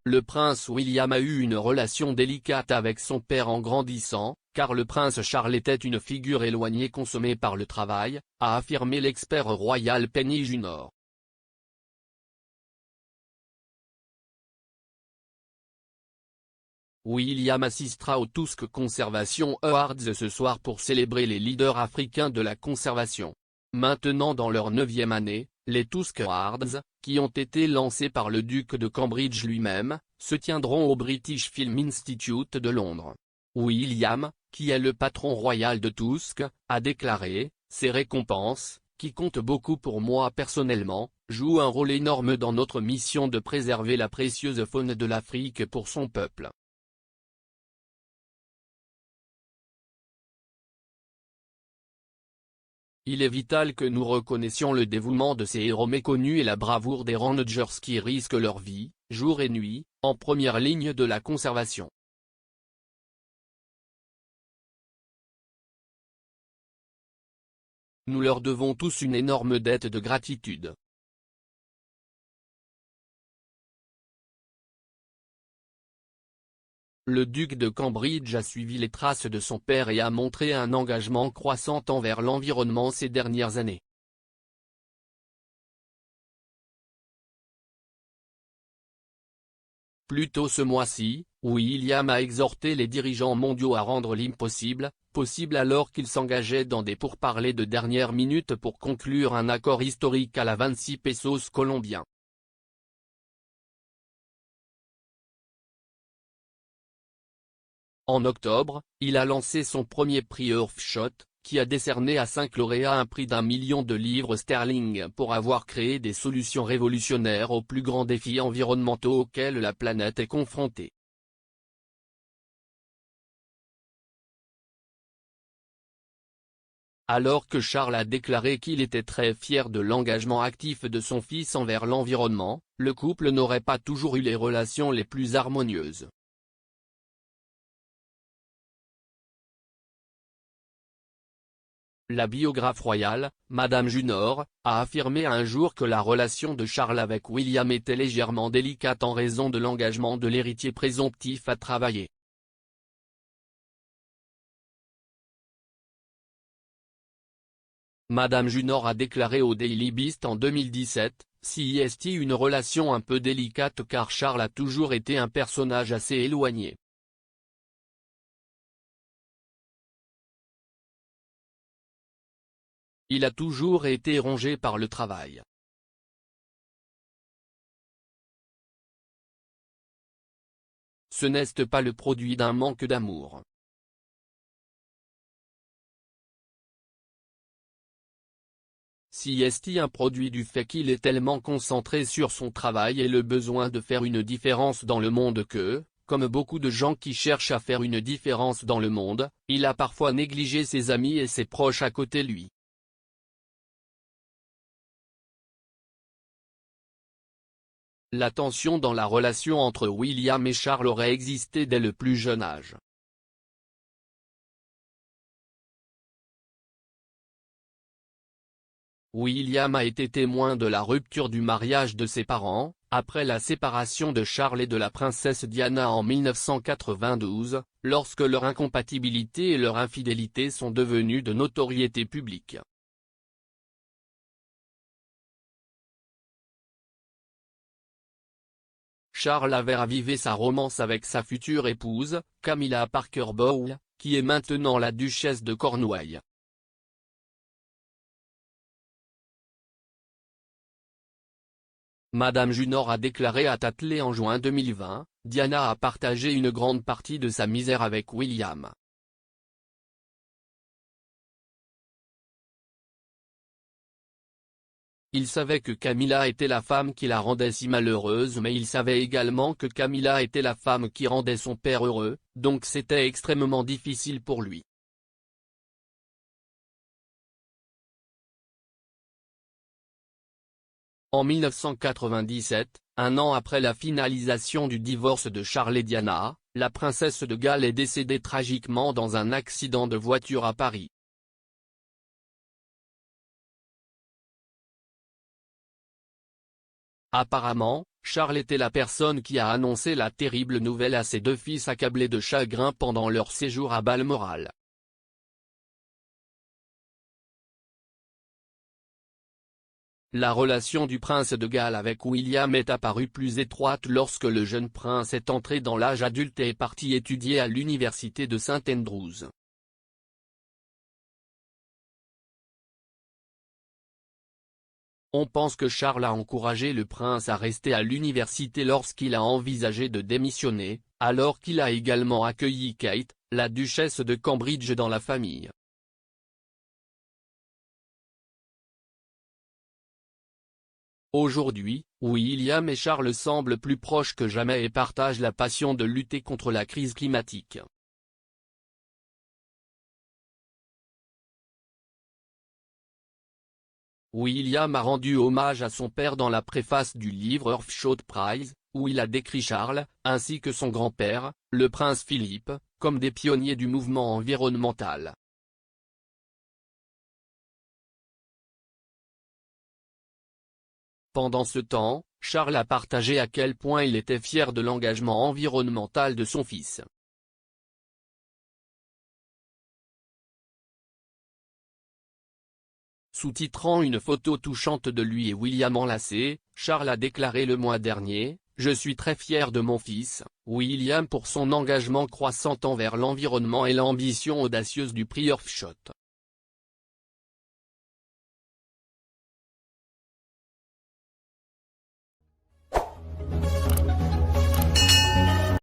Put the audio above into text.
Le prince William a eu une relation délicate avec son père en grandissant, car le prince Charles était une figure éloignée consommée par le travail, a affirmé l'expert royal Penny Junor. William assistera au Tusk Conservation Awards ce soir pour célébrer les leaders africains de la conservation. Maintenant dans leur 9e année, les Tusk Awards, qui ont été lancés par le duc de Cambridge lui-même, se tiendront au British Film Institute de Londres. William, qui est le patron royal de Tusk, a déclaré « Ces récompenses, qui comptent beaucoup pour moi personnellement, jouent un rôle énorme dans notre mission de préserver la précieuse faune de l'Afrique pour son peuple. » Il est vital que nous reconnaissions le dévouement de ces héros méconnus et la bravoure des rangers qui risquent leur vie, jour et nuit, en première ligne de la conservation. Nous leur devons tous une énorme dette de gratitude. Le duc de Cambridge a suivi les traces de son père et a montré un engagement croissant envers l'environnement ces dernières années. Plus tôt ce mois-ci, William a exhorté les dirigeants mondiaux à rendre l'impossible, possible alors qu'ils s'engageaient dans des pourparlers de dernière minute pour conclure un accord historique à la 26 pesos colombiens. En octobre, il a lancé son premier prix Earthshot, qui a décerné à 5 lauréats un prix d'1 million de livres sterling pour avoir créé des solutions révolutionnaires aux plus grands défis environnementaux auxquels la planète est confrontée. Alors que Charles a déclaré qu'il était très fier de l'engagement actif de son fils envers l'environnement, le couple n'aurait pas toujours eu les relations les plus harmonieuses. La biographe royale, Madame Junor, a affirmé un jour que la relation de Charles avec William était légèrement délicate en raison de l'engagement de l'héritier présomptif à travailler. Madame Junor a déclaré au Daily Beast en 2017, « CIST une relation un peu délicate car Charles a toujours été un personnage assez éloigné. Il a toujours été rongé par le travail. Ce n'est pas le produit d'un manque d'amour. CIST un produit du fait qu'il est tellement concentré sur son travail et le besoin de faire une différence dans le monde que, comme beaucoup de gens qui cherchent à faire une différence dans le monde, il a parfois négligé ses amis et ses proches à côté de lui. La tension dans la relation entre William et Charles aurait existé dès le plus jeune âge. William a été témoin de la rupture du mariage de ses parents, après la séparation de Charles et de la princesse Diana en 1992, lorsque leur incompatibilité et leur infidélité sont devenues de notoriété publique. Charles avait ravivé sa romance avec sa future épouse, Camilla Parker Bowles, qui est maintenant la duchesse de Cornouailles. Madame Junor a déclaré à Tatley en juin 2020, « Diana a partagé une grande partie de sa misère avec William. Il savait que Camilla était la femme qui la rendait si malheureuse mais il savait également que Camilla était la femme qui rendait son père heureux, donc c'était extrêmement difficile pour lui. » En 1997, un an après la finalisation du divorce de Charles et Diana, la princesse de Galles est décédée tragiquement dans un accident de voiture à Paris. Apparemment, Charles était la personne qui a annoncé la terrible nouvelle à ses deux fils accablés de chagrin pendant leur séjour à Balmoral. La relation du prince de Galles avec William est apparue plus étroite lorsque le jeune prince est entré dans l'âge adulte et est parti étudier à l'université de St Andrews. On pense que Charles a encouragé le prince à rester à l'université lorsqu'il a envisagé de démissionner, alors qu'il a également accueilli Kate, la duchesse de Cambridge dans la famille. Aujourd'hui, William et Charles semblent plus proches que jamais et partagent la passion de lutter contre la crise climatique. William a rendu hommage à son père dans la préface du livre Earthshot Prize, où il a décrit Charles, ainsi que son grand-père, le prince Philippe, comme des pionniers du mouvement environnemental. Pendant ce temps, Charles a partagé à quel point il était fier de l'engagement environnemental de son fils. Sous-titrant une photo touchante de lui et William enlacés, Charles a déclaré le mois dernier « Je suis très fier de mon fils, William pour son engagement croissant envers l'environnement et l'ambition audacieuse du prix Earthshot.